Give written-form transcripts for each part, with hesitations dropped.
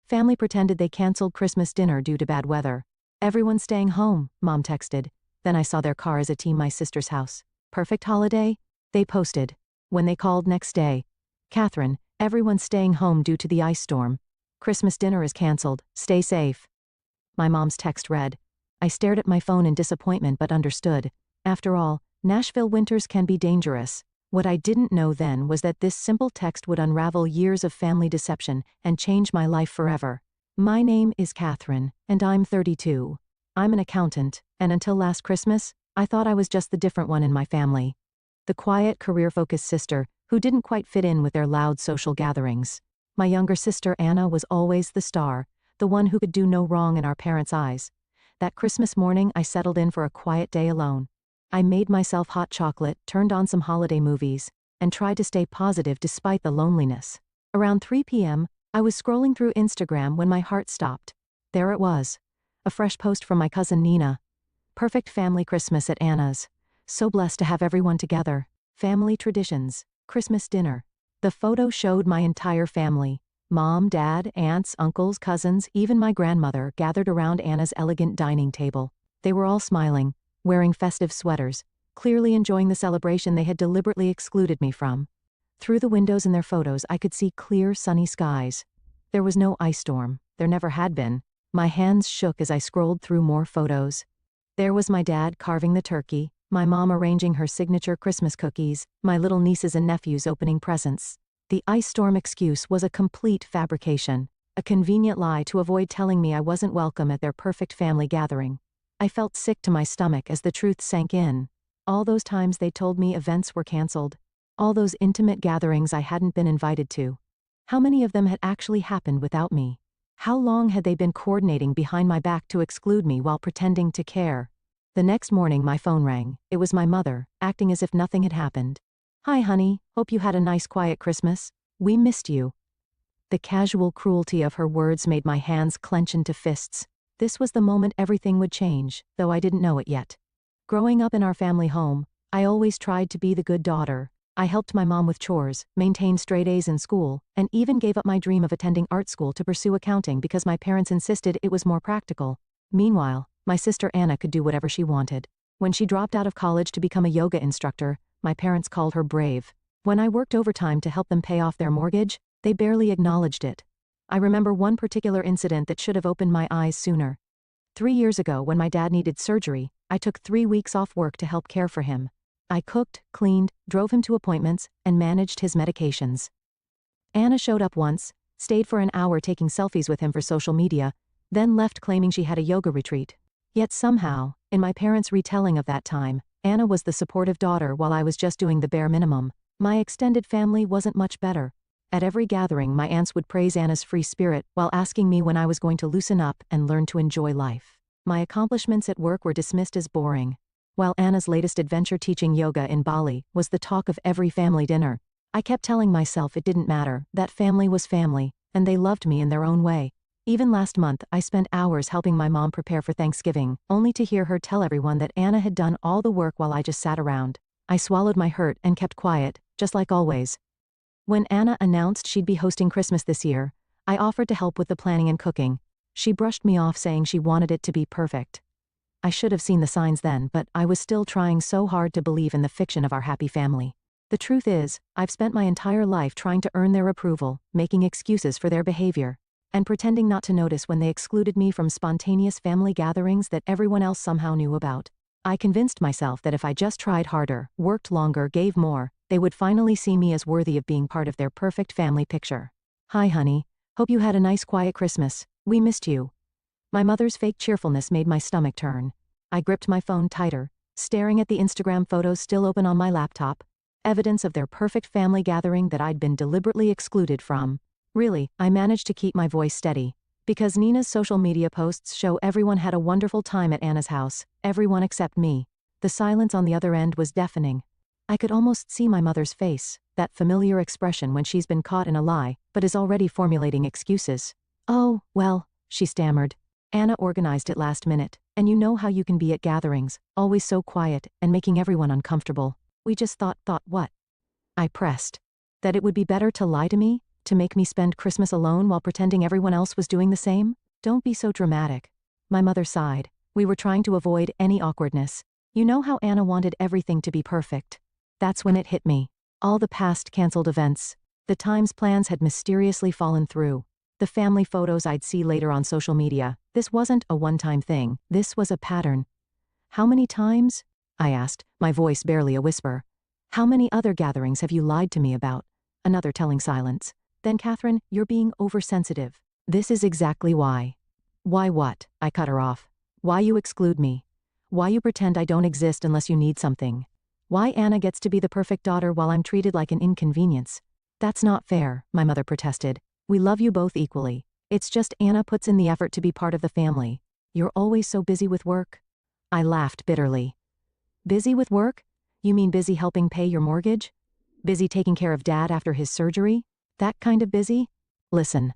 Family pretended they canceled Christmas dinner due to bad weather. Everyone's staying home, Mom texted. Then I saw their car as a team my sister's house. Perfect holiday? They posted. When they called next day, Catherine, everyone's staying home due to the ice storm. Christmas dinner is canceled. Stay safe. My mom's text read. I stared at my phone in disappointment but understood. After all, Nashville winters can be dangerous. What I didn't know then was that this simple text would unravel years of family deception and change my life forever. My name is Catherine, and I'm 32. I'm an accountant, and until last Christmas, I thought I was just the different one in my family. The quiet, career-focused sister who didn't quite fit in with their loud social gatherings. My younger sister Anna was always the star, the one who could do no wrong in our parents' eyes. That Christmas morning I settled in for a quiet day alone. I made myself hot chocolate, turned on some holiday movies, and tried to stay positive despite the loneliness. Around 3 p.m., I was scrolling through Instagram when my heart stopped. There it was. A fresh post from my cousin Nina. Perfect family Christmas at Anna's. So blessed to have everyone together. Family traditions. Christmas dinner. The photo showed my entire family. Mom, dad, aunts, uncles, cousins, even my grandmother gathered around Anna's elegant dining table. They were all smiling, wearing festive sweaters, clearly enjoying the celebration they had deliberately excluded me from. Through the windows in their photos I could see clear, sunny skies. There was no ice storm. There never had been. My hands shook as I scrolled through more photos. There was my dad carving the turkey, my mom arranging her signature Christmas cookies, my little nieces and nephews opening presents. The ice storm excuse was a complete fabrication, a convenient lie to avoid telling me I wasn't welcome at their perfect family gathering. I felt sick to my stomach as the truth sank in. All those times they told me events were canceled. All those intimate gatherings I hadn't been invited to. How many of them had actually happened without me? How long had they been coordinating behind my back to exclude me while pretending to care? The next morning my phone rang. It was my mother, acting as if nothing had happened. Hi honey, hope you had a nice quiet Christmas. We missed you. The casual cruelty of her words made my hands clench into fists. This was the moment everything would change, though I didn't know it yet. Growing up in our family home, I always tried to be the good daughter. I helped my mom with chores, maintained straight A's in school, and even gave up my dream of attending art school to pursue accounting because my parents insisted it was more practical. Meanwhile, my sister Anna could do whatever she wanted. When she dropped out of college to become a yoga instructor, my parents called her brave. When I worked overtime to help them pay off their mortgage, they barely acknowledged it. I remember one particular incident that should have opened my eyes sooner. 3 years ago, when my dad needed surgery, I took 3 weeks off work to help care for him. I cooked, cleaned, drove him to appointments, and managed his medications. Anna showed up once, stayed for an hour taking selfies with him for social media, then left claiming she had a yoga retreat. Yet somehow, in my parents' retelling of that time, Anna was the supportive daughter while I was just doing the bare minimum. My extended family wasn't much better. At every gathering, my aunts would praise Anna's free spirit while asking me when I was going to loosen up and learn to enjoy life. My accomplishments at work were dismissed as boring. While Anna's latest adventure teaching yoga in Bali was the talk of every family dinner, I kept telling myself it didn't matter, that family was family, and they loved me in their own way. Even last month, I spent hours helping my mom prepare for Thanksgiving, only to hear her tell everyone that Anna had done all the work while I just sat around. I swallowed my hurt and kept quiet, just like always. When Anna announced she'd be hosting Christmas this year, I offered to help with the planning and cooking. She brushed me off saying she wanted it to be perfect. I should have seen the signs then, but I was still trying so hard to believe in the fiction of our happy family. The truth is, I've spent my entire life trying to earn their approval, making excuses for their behavior, and pretending not to notice when they excluded me from spontaneous family gatherings that everyone else somehow knew about. I convinced myself that if I just tried harder, worked longer, gave more, they would finally see me as worthy of being part of their perfect family picture. Hi honey, hope you had a nice quiet Christmas. We missed you. My mother's fake cheerfulness made my stomach turn. I gripped my phone tighter, staring at the Instagram photos still open on my laptop, evidence of their perfect family gathering that I'd been deliberately excluded from. Really, I managed to keep my voice steady, because Nina's social media posts show everyone had a wonderful time at Anna's house, everyone except me. The silence on the other end was deafening. I could almost see my mother's face, that familiar expression when she's been caught in a lie, but is already formulating excuses. Oh, well, she stammered. Anna organized it last minute, and you know how you can be at gatherings, always so quiet, and making everyone uncomfortable. We just thought what? I pressed. That it would be better to lie to me? to make me spend Christmas alone while pretending everyone else was doing the same? Don't be so dramatic. My mother sighed. We were trying to avoid any awkwardness. You know how Anna wanted everything to be perfect. That's when it hit me. All the past canceled events. The times plans had mysteriously fallen through. The family photos I'd see later on social media. This wasn't a one-time thing. This was a pattern. How many times? I asked, my voice barely a whisper. How many other gatherings have you lied to me about? Another telling silence. Then Catherine, you're being oversensitive. This is exactly why. Why what? I cut her off. Why you exclude me? Why you pretend I don't exist unless you need something? Why Anna gets to be the perfect daughter while I'm treated like an inconvenience? That's not fair, my mother protested. We love you both equally. It's just Anna puts in the effort to be part of the family. You're always so busy with work. I laughed bitterly. Busy with work? You mean busy helping pay your mortgage? Busy taking care of Dad after his surgery? That kind of busy? Listen.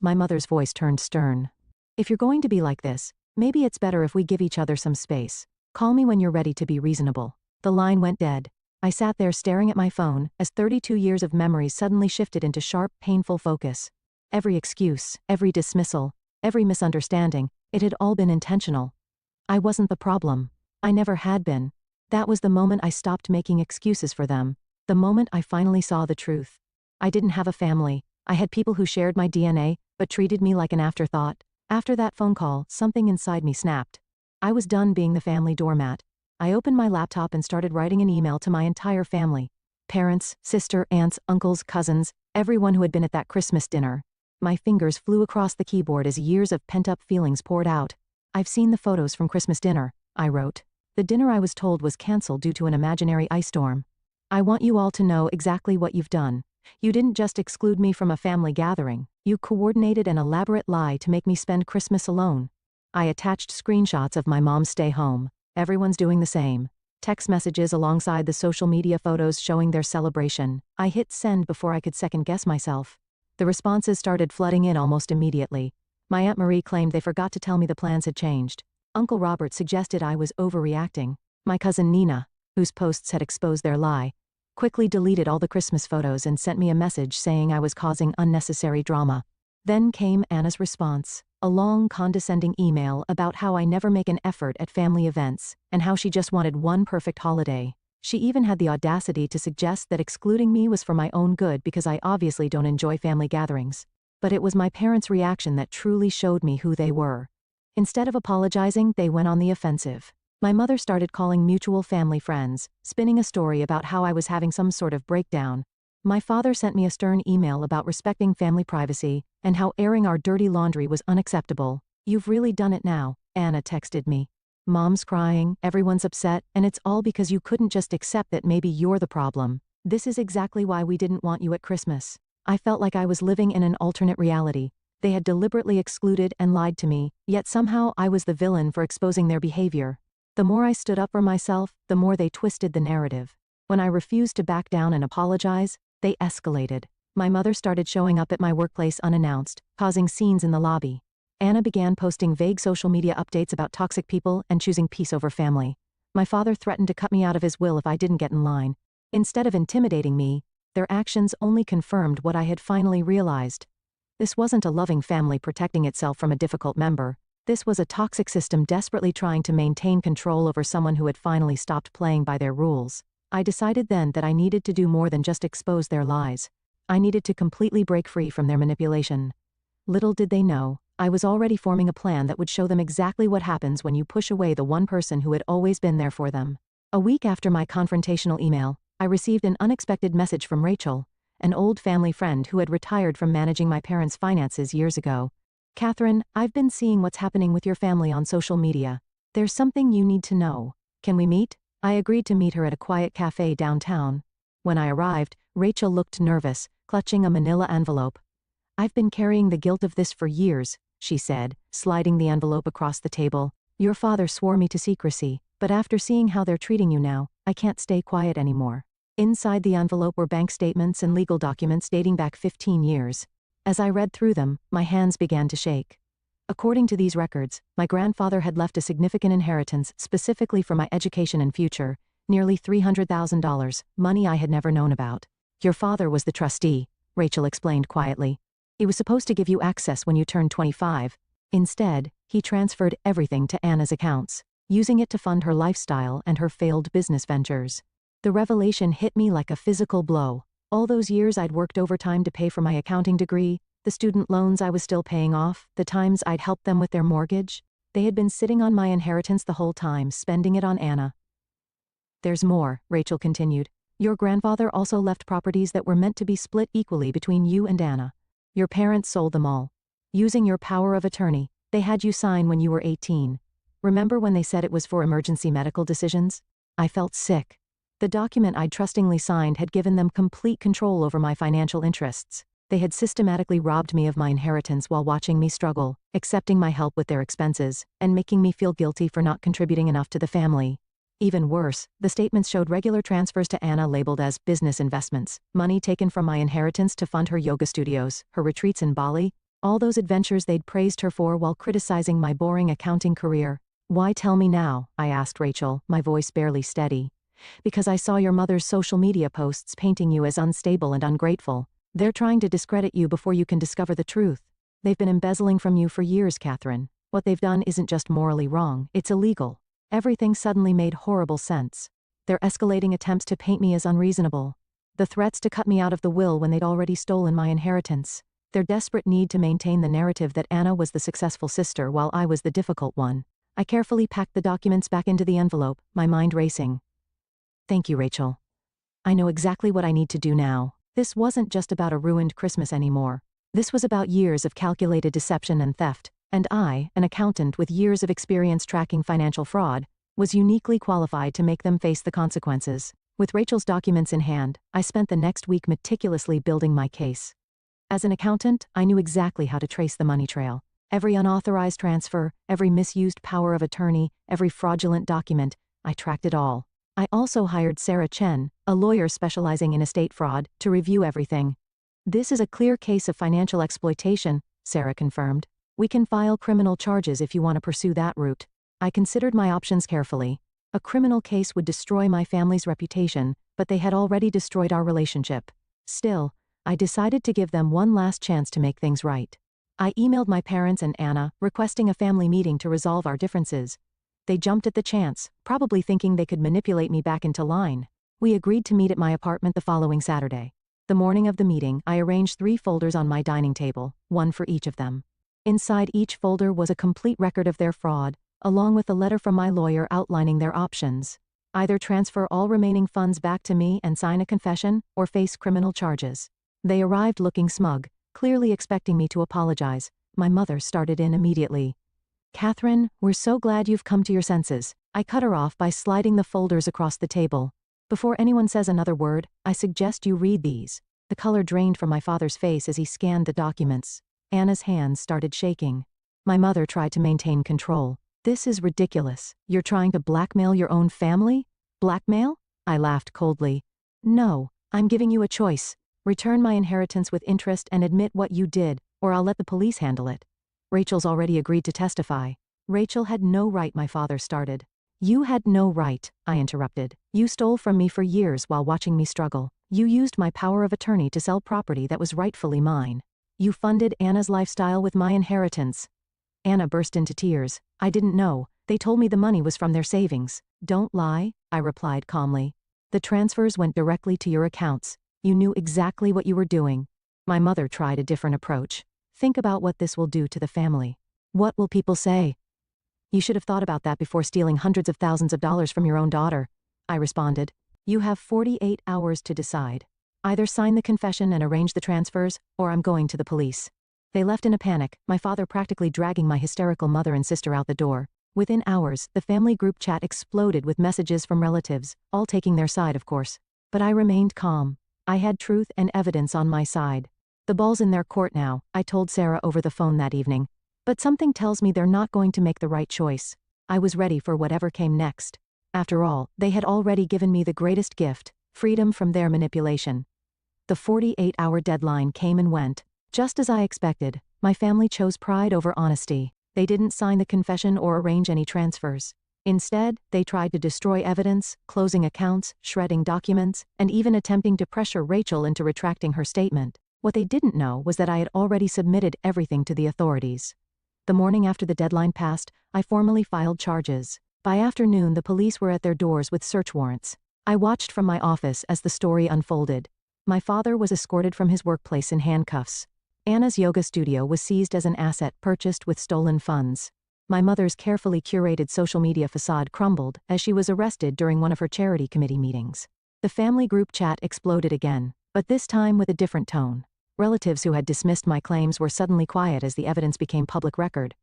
My mother's voice turned stern. If you're going to be like this, maybe it's better if we give each other some space. Call me when you're ready to be reasonable. The line went dead. I sat there staring at my phone as 32 years of memories suddenly shifted into sharp, painful focus. Every excuse, every dismissal, every misunderstanding, it had all been intentional. I wasn't the problem. I never had been. That was the moment I stopped making excuses for them. The moment I finally saw the truth. I didn't have a family. I had people who shared my DNA, but treated me like an afterthought. After that phone call, something inside me snapped. I was done being the family doormat. I opened my laptop and started writing an email to my entire family. Parents, sister, aunts, uncles, cousins, everyone who had been at that Christmas dinner. My fingers flew across the keyboard as years of pent-up feelings poured out. I've seen the photos from Christmas dinner, I wrote. The dinner I was told was canceled due to an imaginary ice storm. I want you all to know exactly what you've done. You didn't just exclude me from a family gathering. You coordinated an elaborate lie to make me spend Christmas alone. I attached screenshots of my mom's stay home. Everyone's doing the same. Text messages alongside the social media photos showing their celebration. I hit send before I could second-guess myself. The responses started flooding in almost immediately. My Aunt Marie claimed they forgot to tell me the plans had changed. Uncle Robert suggested I was overreacting. My cousin Nina, whose posts had exposed their lie, quickly deleted all the Christmas photos and sent me a message saying I was causing unnecessary drama. Then came Anna's response. A long, condescending email about how I never make an effort at family events, and how she just wanted one perfect holiday. She even had the audacity to suggest that excluding me was for my own good because I obviously don't enjoy family gatherings. But it was my parents' reaction that truly showed me who they were. Instead of apologizing, they went on the offensive. My mother started calling mutual family friends, spinning a story about how I was having some sort of breakdown. My father sent me a stern email about respecting family privacy, and how airing our dirty laundry was unacceptable. You've really done it now, Anna texted me. Mom's crying, everyone's upset, and it's all because you couldn't just accept that maybe you're the problem. This is exactly why we didn't want you at Christmas. I felt like I was living in an alternate reality. They had deliberately excluded and lied to me, yet somehow I was the villain for exposing their behavior. The more I stood up for myself, the more they twisted the narrative. When I refused to back down and apologize, they escalated. My mother started showing up at my workplace unannounced, causing scenes in the lobby. Anna began posting vague social media updates about toxic people and choosing peace over family. My father threatened to cut me out of his will if I didn't get in line. Instead of intimidating me, their actions only confirmed what I had finally realized. This wasn't a loving family protecting itself from a difficult member. This was a toxic system desperately trying to maintain control over someone who had finally stopped playing by their rules. I decided then that I needed to do more than just expose their lies. I needed to completely break free from their manipulation. Little did they know, I was already forming a plan that would show them exactly what happens when you push away the one person who had always been there for them. A week after my confrontational email, I received an unexpected message from Rachel, an old family friend who had retired from managing my parents' finances years ago. Catherine, I've been seeing what's happening with your family on social media. There's something you need to know. Can we meet? I agreed to meet her at a quiet cafe downtown. When I arrived, Rachel looked nervous, clutching a manila envelope. I've been carrying the guilt of this for years, she said, sliding the envelope across the table. Your father swore me to secrecy, but after seeing how they're treating you now, I can't stay quiet anymore. Inside the envelope were bank statements and legal documents dating back 15 years. As I read through them, my hands began to shake. According to these records, my grandfather had left a significant inheritance specifically for my education and future, nearly $300,000, money I had never known about. Your father was the trustee, Rachel explained quietly. "He was supposed to give you access when you turned 25. Instead, he transferred everything to Anna's accounts, using it to fund her lifestyle and her failed business ventures." The revelation hit me like a physical blow. All those years I'd worked overtime to pay for my accounting degree, the student loans I was still paying off, the times I'd helped them with their mortgage, they had been sitting on my inheritance the whole time, spending it on Anna. "There's more," Rachel continued. "Your grandfather also left properties that were meant to be split equally between you and Anna. Your parents sold them all. Using your power of attorney, they had you sign when you were 18. Remember when they said it was for emergency medical decisions? I felt sick. The document I'd trustingly signed had given them complete control over my financial interests. They had systematically robbed me of my inheritance while watching me struggle, accepting my help with their expenses, and making me feel guilty for not contributing enough to the family. Even worse, the statements showed regular transfers to Anna labeled as business investments, money taken from my inheritance to fund her yoga studios, her retreats in Bali, all those adventures they'd praised her for while criticizing my boring accounting career. "Why tell me now?" I asked Rachel, my voice barely steady. "Because I saw your mother's social media posts painting you as unstable and ungrateful. They're trying to discredit you before you can discover the truth. They've been embezzling from you for years, Catherine. What they've done isn't just morally wrong, it's illegal." Everything suddenly made horrible sense. Their escalating attempts to paint me as unreasonable. The threats to cut me out of the will when they'd already stolen my inheritance. Their desperate need to maintain the narrative that Anna was the successful sister while I was the difficult one. I carefully packed the documents back into the envelope, my mind racing. "Thank you, Rachel. I know exactly what I need to do now. This wasn't just about a ruined Christmas anymore. This was about years of calculated deception and theft, and I, an accountant with years of experience tracking financial fraud, was uniquely qualified to make them face the consequences." With Rachel's documents in hand, I spent the next week meticulously building my case. As an accountant, I knew exactly how to trace the money trail. Every unauthorized transfer, every misused power of attorney, every fraudulent document, I tracked it all. I also hired Sarah Chen, a lawyer specializing in estate fraud, to review everything. "This is a clear case of financial exploitation," Sarah confirmed. "We can file criminal charges if you want to pursue that route." I considered my options carefully. A criminal case would destroy my family's reputation, but they had already destroyed our relationship. Still, I decided to give them one last chance to make things right. I emailed my parents and Anna, requesting a family meeting to resolve our differences. They jumped at the chance, probably thinking they could manipulate me back into line. We agreed to meet at my apartment the following Saturday. The morning of the meeting, I arranged 3 folders on my dining table, one for each of them. Inside each folder was a complete record of their fraud, along with a letter from my lawyer outlining their options. Either transfer all remaining funds back to me and sign a confession, or face criminal charges. They arrived looking smug, clearly expecting me to apologize. My mother started in immediately. "Catherine, we're so glad you've come to your senses." I cut her off by sliding the folders across the table. "Before anyone says another word, I suggest you read these." The color drained from my father's face as he scanned the documents. Anna's hands started shaking. My mother tried to maintain control. "This is ridiculous. You're trying to blackmail your own family?" "Blackmail?" I laughed coldly. "No, I'm giving you a choice. Return my inheritance with interest and admit what you did, or I'll let the police handle it." "Rachel's already agreed to testify." "Rachel had no right," my father started. "You had no right," I interrupted. "You stole from me for years while watching me struggle. You used my power of attorney to sell property that was rightfully mine. You funded Anna's lifestyle with my inheritance." Anna burst into tears. "I didn't know. They told me the money was from their savings." "Don't lie," I replied calmly. "The transfers went directly to your accounts. You knew exactly what you were doing." My mother tried a different approach. "Think about what this will do to the family. What will people say?" "You should have thought about that before stealing hundreds of thousands of dollars from your own daughter," I responded. "You have 48 hours to decide. Either sign the confession and arrange the transfers, or I'm going to the police." They left in a panic, my father practically dragging my hysterical mother and sister out the door. Within hours, the family group chat exploded with messages from relatives, all taking their side, of course. But I remained calm. I had truth and evidence on my side. "The ball's in their court now," I told Sarah over the phone that evening. "But something tells me they're not going to make the right choice." I was ready for whatever came next. After all, they had already given me the greatest gift, freedom from their manipulation. The 48-hour deadline came and went. Just as I expected, my family chose pride over honesty. They didn't sign the confession or arrange any transfers. Instead, they tried to destroy evidence, closing accounts, shredding documents, and even attempting to pressure Rachel into retracting her statement. What they didn't know was that I had already submitted everything to the authorities. The morning after the deadline passed, I formally filed charges. By afternoon, the police were at their doors with search warrants. I watched from my office as the story unfolded. My father was escorted from his workplace in handcuffs. Anna's yoga studio was seized as an asset purchased with stolen funds. My mother's carefully curated social media facade crumbled as she was arrested during one of her charity committee meetings. The family group chat exploded again, but this time with a different tone. Relatives who had dismissed my claims were suddenly quiet as the evidence became public record.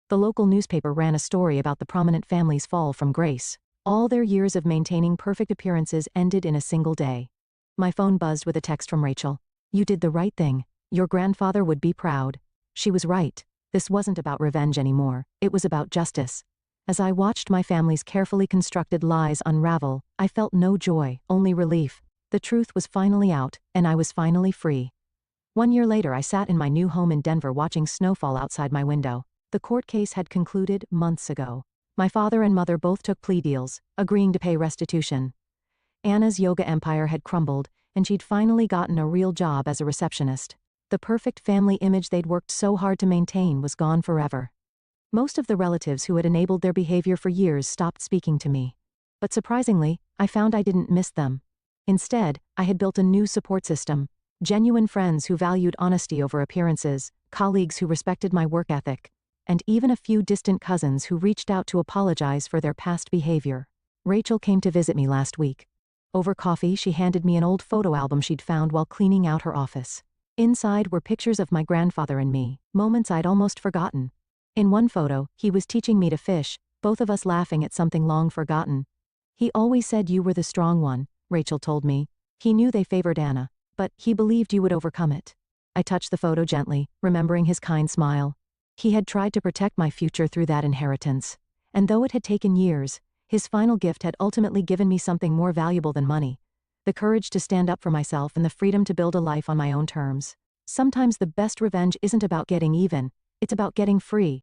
The local newspaper ran a story about the prominent family's fall from grace. All their years of maintaining perfect appearances ended in a single day. My phone buzzed with a text from Rachel. "You did the right thing. Your grandfather would be proud." She was right. This wasn't about revenge anymore, it was about justice. As I watched my family's carefully constructed lies unravel, I felt no joy, only relief. The truth was finally out, and I was finally free. 1 year later, I sat in my new home in Denver watching snowfall outside my window. The court case had concluded months ago. My father and mother both took plea deals, agreeing to pay restitution. Anna's yoga empire had crumbled, and she'd finally gotten a real job as a receptionist. The perfect family image they'd worked so hard to maintain was gone forever. Most of the relatives who had enabled their behavior for years stopped speaking to me. But surprisingly, I found I didn't miss them. Instead, I had built a new support system. Genuine friends who valued honesty over appearances, colleagues who respected my work ethic, and even a few distant cousins who reached out to apologize for their past behavior. Rachel came to visit me last week. Over coffee, she handed me an old photo album she'd found while cleaning out her office. Inside were pictures of my grandfather and me, moments I'd almost forgotten. In one photo, he was teaching me to fish, both of us laughing at something long forgotten. "He always said you were the strong one," Rachel told me. "He knew they favored Anna, but he believed you would overcome it." I touched the photo gently, remembering his kind smile. He had tried to protect my future through that inheritance. And though it had taken years, his final gift had ultimately given me something more valuable than money. The courage to stand up for myself and the freedom to build a life on my own terms. Sometimes the best revenge isn't about getting even, it's about getting free.